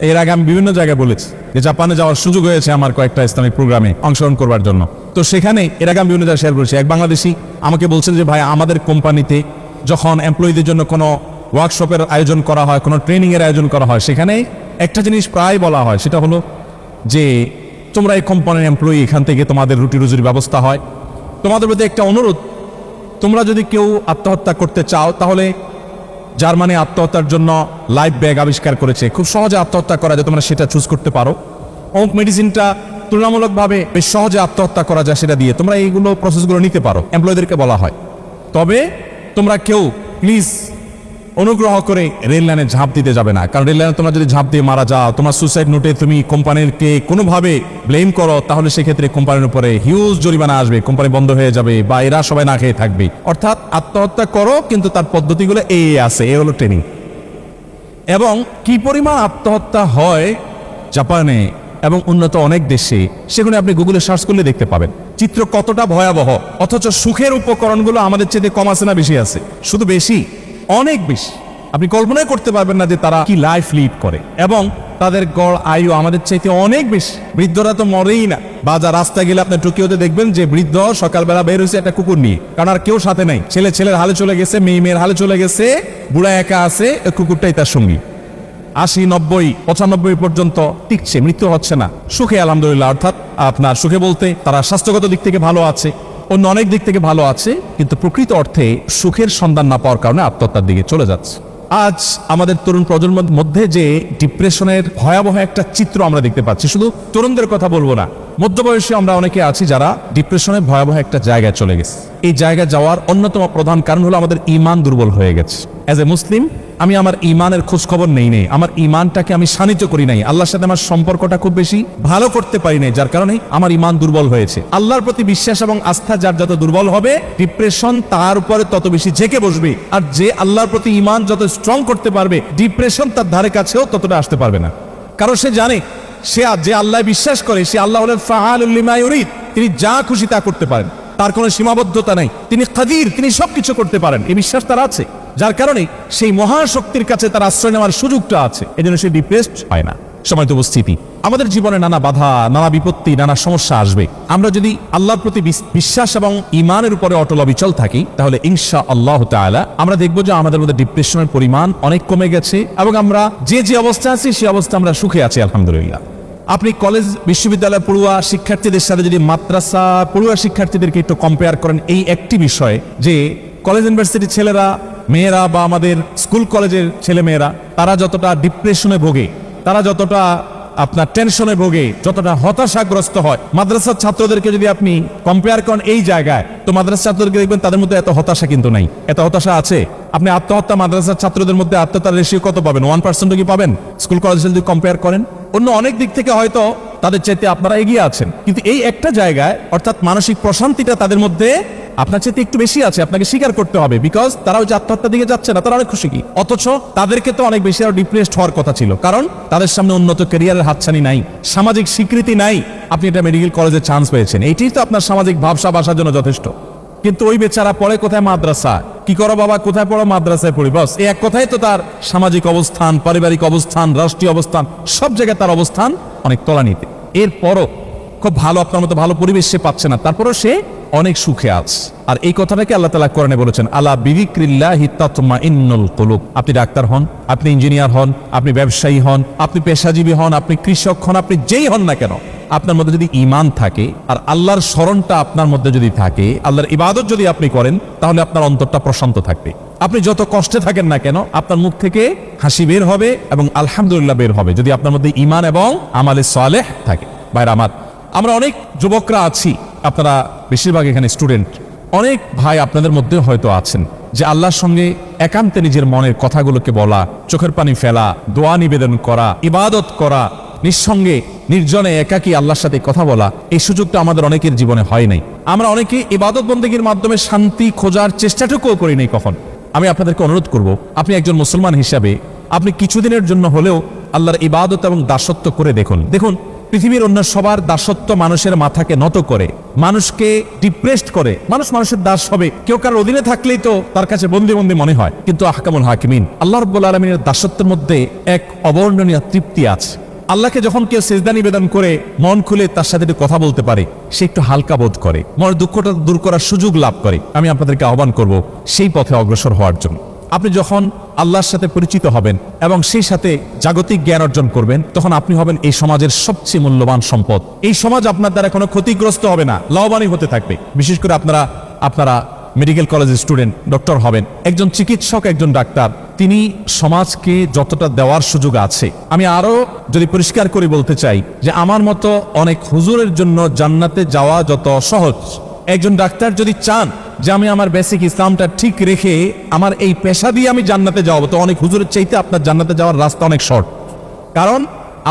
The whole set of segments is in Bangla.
এর আগে আমি বিভিন্ন জায়গায় বলেছি যে জাপানে যাওয়ার সুযোগ হয়েছে আমার কয়েকটা ইসলামিক প্রোগ্রামে অংশগ্রহণ করবার জন্য। তো সেখানে এর আগে আমি বিভিন্ন জায়গায় শেয়ার করেছি। এক বাংলাদেশি আমাকে বলছেন যে ভাই, আমাদের কোম্পানিতে যখন এমপ্লয়ীদের জন্য কোনো ওয়ার্কশপের আয়োজন করা হয়, কোনো ট্রেনিংয়ের আয়োজন করা হয়, সেখানে একটা জিনিস প্রায় বলা হয়, সেটা হলো যে তোমরা এই কোম্পানির এমপ্লয়ি, এখান থেকে তোমাদের রুটি রুজির ব্যবস্থা হয়। তোমাদের প্রতি একটা অনুরোধ, তোমরা যদি কেউ আত্মহত্যা করতে চাও তাহলে জার্মানি আত্মহত্যার জন্য লাইফ ব্যাগ আবিষ্কার করেছে, খুব সহজে আত্মহত্যা করা যায়, তোমরা সেটা চুজ করতে পারো। অমুক মেডিসিনটা তুলনামূলকভাবে বেশ সহজে আত্মহত্যা করা যায়, সেটা দিয়ে তোমরা এইগুলো প্রসেসগুলো নিতে পারো, এমপ্লয়ীদেরকে বলা হয়। তবে তোমরা কেউ প্লিজ অনুগ্রহ করে রেল লাইনে ঝাঁপ দিতে যাবে না, কারণ রেল লাইনে তোমরা যদি ঝাঁপ দিয়ে মারা যাও, তোমার সুসাইড নোটে তুমি কোম্পানিকে কোনোভাবে ব্লেম করো, তাহলে সেক্ষেত্রে কোম্পানির উপরে হিউজ জরিমানা আসবে, কোম্পানি বন্ধ হয়ে যাবে বা এরা সবাই না খেয়ে থাকবে। অর্থাৎ আত্মহত্যা করো, কিন্তু তার পদ্ধতিগুলো এই আছে, এ হলো ট্রেনিং। এবং কি পরিমাণ আত্মহত্যা হয় জাপানে এবং উন্নত অনেক দেশে, সেখানে আপনি গুগলে সার্চ করলে দেখতে পাবেন চিত্র কতটা ভয়াবহ। অথচ সুখের উপকরণগুলো আমাদের চেয়ে কম আছে না বেশি আছে? শুধু বেশি, অনেক বেশি। আপনি কল্পনাই করতে পারবেন না যে তারা কি লাইফ লিড করে, এবং তাদের গড় আয়ু আমাদের চাইতে অনেক বেশি। বৃদ্ধরা তো মরেই না। বাজার রাস্তায় গেলে আপনি টোকিওতে দেখবেন যে বৃদ্ধ সকালবেলা বের হয়েছে একটা কুকুর নিয়ে, কারণ আর কেউ সাথে নাই। ছেলে ছেলের হালে চলে গেছে, মেয়ে মেয়ের হালে চলে গেছে, বুড়া একা আছে, কুকুরটাই তার সঙ্গী। 80, 90, 95 পর্যন্ত টিকছে, মৃত্যু হচ্ছে না, সুখে আলহামদুলিল্লাহ। অর্থাৎ আপনার সুখে বলতে তারা স্বাস্থ্যগত দিক থেকে ভালো আছে, অন্য অনেক দিক থেকে ভালো আছে, কিন্তু প্রকৃত অর্থে সুখের সন্ধান না পাওয়ার কারণে আত্মহত্যার দিকে চলে যাচ্ছে। আজ আমাদের তরুণ প্রজন্মের মধ্যে যে ডিপ্রেশনের ভয়াবহ একটা চিত্র আমরা দেখতে পাচ্ছি, শুধু তরুণদের কথা বলবো না, মধ্যবয়সী আমরা অনেকে আছি যারা ডিপ্রেশনের ভয়াবহ একটা জায়গায় চলে গেছে। এই জায়গায় যাওয়ার অন্যতম প্রধান কারণ হলো আমাদের ঈমান দুর্বল হয়ে গেছে। অ্যাজ এ মুসলিম আমি আমার ঈমানের খোঁজ খবর নেই নাই, আমার ঈমানটাকে আমি শানিত করি নাই, আল্লাহর সাথে আমার সম্পর্কটা খুব বেশি ভালো করতে পারি নাই, যার কারণে আমার ঈমান দুর্বল হয়েছে। আল্লাহর প্রতি বিশ্বাস এবং আস্থা যার যত দুর্বল হবে, ডিপ্রেশন তার উপরে তত বেশি ঝেঁকে বসবে। আর যে আল্লাহর প্রতি ঈমান যত স্ট্রং করতে পারবে, ডিপ্রেশন তার ধারে কাছেও ততটা আসতে পারবে না। কারণ সে জানে, সে যে আল্লাহ বিশ্বাস করে, সে আল্লাহ হলেন ফাআলুল লিমা ইউরিদ, তিনি যা খুশি তা করতে পারেন, তার কোনো সীমাবদ্ধতা নাই, তিনি কাদির, তিনি সবকিছু করতে পারেন, এই বিশ্বাস তার আছে। যার কারণে সেই মহাশক্তির কাছে তার আশ্রয় নেওয়ার সুযোগটা আছে, এজন্য সে ডিপ্রেসড হয় না। সম্মানিত উপস্থিতি, আমাদের জীবনে নানা বাধা, নানা বিপত্তি, নানা সমস্যা আসবে। আমরা যদি আল্লাহর প্রতি বিশ্বাস এবং ঈমানের উপরে অটল অবিচল থাকি, তাহলে ইনশাআল্লাহ তাআলা আমরা দেখবো যে আমাদের মধ্যে ডিপ্রেশনের পরিমাণ অনেক কমে গেছে, এবং আমরা যে অবস্থা আছি সে অবস্থা আমরা সুখে আছি আলহামদুলিল্লাহ। আপনি কলেজ বিশ্ববিদ্যালয় পড়ুয়া শিক্ষার্থীদের সাথে যদি মাদ্রাসা পড়ুয়া শিক্ষার্থীদেরকে একটু কম্পেয়ার করেন এই একটি বিষয়ে, যে কলেজ ইউনিভার্সিটির ছেলেরা, মেয়েরা বা আমাদের স্কুল কলেজের ছেলে মেয়েরা, তারা যতটা ডিপ্রেশনে ভোগে, তারা যতটা আপনার টেনশনে ভোগে, যতটা হতাশাগ্রস্ত হয়, মাদ্রাসার ছাত্রদেরকে যদি আপনি কম্পেয়ার করেন এই জায়গায়, তো মাদ্রাসার ছাত্রদেরকে দেখবেন তাদের মধ্যে এত হতাশা কিন্তু নাই। এত হতাশা আছে? আপনি আত্মহত্যা মাদ্রাসার ছাত্রদের মধ্যে আত্মহত্যার রেশিও কত পাবেন? 1% কি পাবেন? স্কুল কলেজে যদি কম্পেয়ার করেন, অন্য অনেক দিক থেকে হয়তো তাদের চাইতে আপনারা এগিয়ে আছেন, কিন্তু এই একটা জায়গায় অর্থাৎ মানসিক প্রশান্তিটা তাদের মধ্যে আপনার চাইতে একটু বেশি আছে, আপনাকে স্বীকার করতে হবে। বিকজ তারা ওই যে আত্মহত্যার দিকে যাচ্ছে না, তারা অনেক খুশি। কি অথচ তাদেরকে তো অনেক বেশি আরো ডিপ্রেসড হওয়ার কথা ছিল, কারণ তাদের সামনে উন্নত ক্যারিয়ারের হাতছানি নাই, সামাজিক স্বীকৃতি নাই। আপনি একটা মেডিকেল কলেজে চান্স পেয়েছেন, এইটাই তো আপনার সামাজিক ভাবসাব আসার জন্য যথেষ্ট। কিন্তু ওই বেচারা পড়ে কোথায়? মাদ্রাসা। কি করো বাবা? কোথায় পড়ো? মাদ্রাসায় পড়ি। বস, এই এক কথাই তো তার সামাজিক অবস্থান, পারিবারিক অবস্থান, রাষ্ট্রীয় অবস্থান, সব জায়গায় তার অবস্থান অনেক তলানিতে। এরপরও খুব ভালো, আপনার মতো ভালো পরিবেশ সে পাচ্ছে না, তারপরও সে অনেক সুখে আছে। আর এই কথাটাকে আল্লাহ তাআলা কোরআনে বলেছেন, আলা বিযিকরিল্লাহি তাতমাইন্নুল কুলুব। আপনি ডাক্তার হন, আপনি ইঞ্জিনিয়ার হন, আপনি ব্যবসায়ী হন, আপনি পেশাজীবী হন, আপনি কৃষক হন, আপনি যেই হন না কেন, আপনার মধ্যে যদি ঈমান থাকে আর আল্লাহর স্মরণটা আপনার মধ্যে যদি থাকে, আল্লাহর ইবাদত যদি আপনি করেন, তাহলে আপনার অন্তরটা প্রশান্ত থাকবে। আপনি যত কষ্টে থাকেন না কেন, আপনার মুখ থেকে হাসি বের হবে এবং আলহামদুলিল্লাহ বের হবে, যদি আপনার মধ্যে ঈমান এবং আমালে সালেহ থাকে। ভাইরা আমার, আমরা অনেক যুবকরা আছি, আপনারা বেশিরভাগ এখানে স্টুডেন্ট, অনেক ভাই আপনাদের মধ্যে হয়তো আছেন যে আল্লাহর সঙ্গে একান্তে নিজের মনের কথাগুলোকে বলা, চোখের পানি ফেলা, দোয়া নিবেদন করা, ইবাদত করা, নিঃসঙ্গে নির্জনে একাকী আল্লাহর সাথে কথা বলা, এই সুযোগটা আমাদের অনেকের জীবনে হয় নাই। আমরা অনেকে ইবাদত বন্দেগীর মাধ্যমে শান্তি খোঁজার চেষ্টাটুকুও করি নাই কখন। আমি আপনাদেরকে অনুরোধ করব, আপনি একজন মুসলমান হিসাবে আপনি কিছুদিনের জন্য হলেও আল্লাহর ইবাদত এবং দাসত্ব করে দেখুন। পৃথিবীর অন্য সবার দাসত্ব মানুষের মাথাকে নত করে, মানুষকে ডিপ্রেসড করে, মানুষের দাস হবে। কেউ কারোর অধীনে থাকলেই তো তার কাছে বন্দি মনে হয়, কিন্তু আহকামুল হাকিমিন আল্লাহ রাব্বুল আলামিনের দাসত্বের মধ্যে এক অবর্ণনীয় তৃপ্তি আছে। আল্লাহকে যখন কেউ সিজদা নিবেদন করে মন খুলে তার সাথে একটু কথা বলতে পারে, সে একটু হালকা বোধ করে, মনের দুঃখটা দূর করার সুযোগ লাভ করে। আমি আপনাদেরকে আহ্বান করব সেই পথে অগ্রসর হওয়ার জন্য। আপনি যখন আল্লাহর সাথে পরিচিত হবেন এবং সেই সাথে জাগতিক জ্ঞান অর্জন করবেন, তখন আপনি হবেন এই সমাজের সবচেয়ে মূল্যবান সম্পদ। এই সমাজ আপনার দ্বারা কোনো ক্ষতিগ্রস্ত হবে না, লাভবানই হতে থাকবে। বিশেষ করে আপনারা মেডিকেল কলেজের স্টুডেন্ট, ডক্টর হবেন, একজন চিকিৎসক, একজন ডাক্তার, তিনি সমাজকে যতটা দেওয়ার সুযোগ আছে। আমি আরো যদি পরিষ্কার করে বলতে চাই যে আমার মতো অনেক হুজুরের জন্য জান্নাতে যাওয়া যত সহজ, একজন ডাক্তার যদি চান যে আমি আমার বেসিক ইসলামটা ঠিক রেখে আমার এই পেশা দিয়ে আমি জান্নাতে যাওয়াবো, তো অনেক হুজুরের চাইতে আপনার জান্নাতে যাওয়ার রাস্তা অনেক শর্ট। কারণ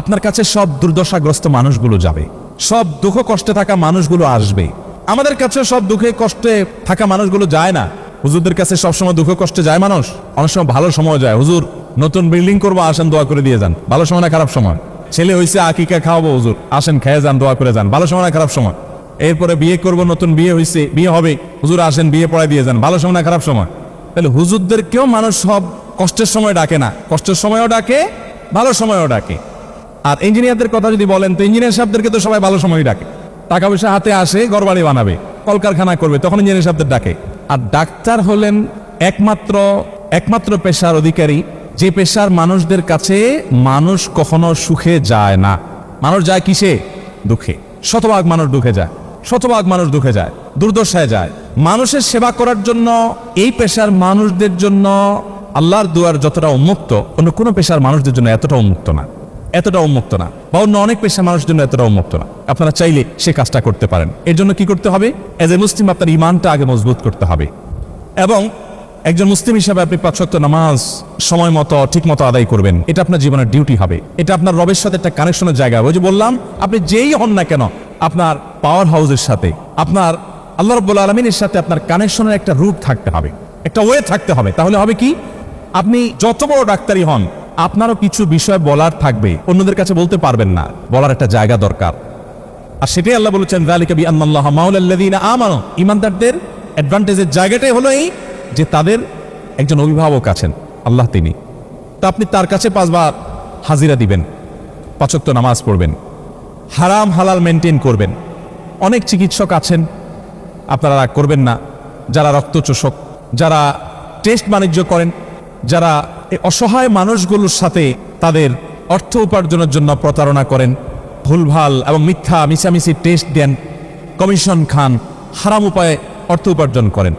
আপনার কাছে সব দুর্দশাগ্রস্ত মানুষগুলো যাবে, সব দুঃখ কষ্টে থাকা মানুষগুলো আসবে। আমাদের কাছে সব দুঃখে কষ্টে থাকা মানুষগুলো যায় না। হুজুরদের কাছে সবসময় দুঃখ কষ্টে যায় মানুষ, অনেক সময় ভালো সময় যায়। হুজুর নতুন বিল্ডিং করবো, আসেন দোয়া করে দিয়ে যান, ভালো সময় না খারাপ সময়। ছেলে হয়েছে, আকিকা খাওয়াবো, হুজুর আসেন খেয়ে যান, দোয়া করে যান, ভালো সময় না খারাপ সময়। এরপরে বিয়ে করবো, নতুন বিয়ে হয়েছে, বিয়ে হবে, হুজুর আসেন বিয়ে পড়ায় দিয়ে যান, ভালো সময় না খারাপ সময়। তাহলে হুজুরদেরকেও মানুষ সব কষ্টের সময় ডাকে না, কষ্টের সময়ও ডাকে, ভালো সময়ও ডাকে। আর ইঞ্জিনিয়ারদের কথা যদি বলেন, তো ইঞ্জিনিয়ার সাহেবদেরকে তো সবাই ভালো সময়ই ডাকে। টাকা পয়সা হাতে আসে, ঘরবাড়ি বানাবে, কলকারখানা করবে, তখন ইঞ্জিনিয়ার সাহেবদের ডাকে। আর ডাক্তার হলেন একমাত্র পেশার অধিকারী, যে পেশার মানুষদের কাছে মানুষ কখনো সুখে যায় না, মানুষ যায় কিসে? দুঃখে। শতভাগ মানুষ দুঃখে যায়, দুর্দশায় যায়। মানুষের সেবা করার জন্য এই পেশার মানুষদের জন্য আল্লাহর দুয়ার যতটা উন্মুক্ত, অন্য কোনো পেশার মানুষদের জন্য এতটা উন্মুক্ত না, বা অন্য অনেক পেশার মানুষের জন্য এতটা উন্মুক্ত না। আপনারা চাইলে সে কাজটা করতে পারেন। এর জন্য কি করতে হবে? এজ এ মুসলিম আপনার ইমানটা আগে মজবুত করতে হবে, এবং একজন মুসলিম হিসাবে আপনি 5 ওয়াক্ত নামাজ সময় মতো ঠিক মতো আদায় করবেন। এটা আপনার জীবনের ডিউটি হবে, এটা আপনার রবের সাথে একটা কানেকশনের জায়গা। ওই যে বললাম, আপনি যেই হন না কেন, আপনার পাওয়ার হাউসের সাথে, আপনার আল্লাহ রাব্বুল আলামিনের সাথে আপনার কানেকশনের একটা রুট থাকতে হবে, একটা ওয়ে থাকতে হবে। তাহলে হবে কি, আপনি যত বড় ডাক্তারই হন, আপনারও কিছু বিষয় বলার থাকবে, অন্যদের কাছে বলতে পারবেন না, বলার একটা জায়গা দরকার। আর সেটাই আল্লাহ বলেছেন, যালিকা বিআন্নাল্লাহা মাওলাল্লাযীনা আমানু। ঈমানদারদের অ্যাডভান্টেজের জায়গাটাই হলো এই যে তাদের একজন অভিভাবক আছেন, আল্লাহ তিনি। তো আপনি তার কাছে 5 বার হাজিরা দিবেন, 5 ওয়াক্ত নামাজ পড়বেন, হারাম হালাল মেনটেন করবেন। অনেক চিকিৎসক আছেন, আপনারা রাগ করবেন না, যারা রক্তচোষক, যারা টেস্ট বাণিজ্য করেন, যারা এই অসহায় মানুষগুলোর সাথে তাদের অর্থ উপার্জনের জন্য প্রতারণা করেন, ভুলভাল এবং মিছামিছি টেস্ট দেন, কমিশন খান, হারাম উপায়ে অর্থ উপার্জন করেন।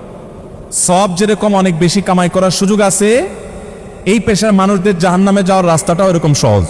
সব যেরকম অনেক বেশি কামাই করার সুযোগ আছে, এই পেশার মানুষদের জাহান্নামে যাওয়ার রাস্তাটাও এরকম সহজ।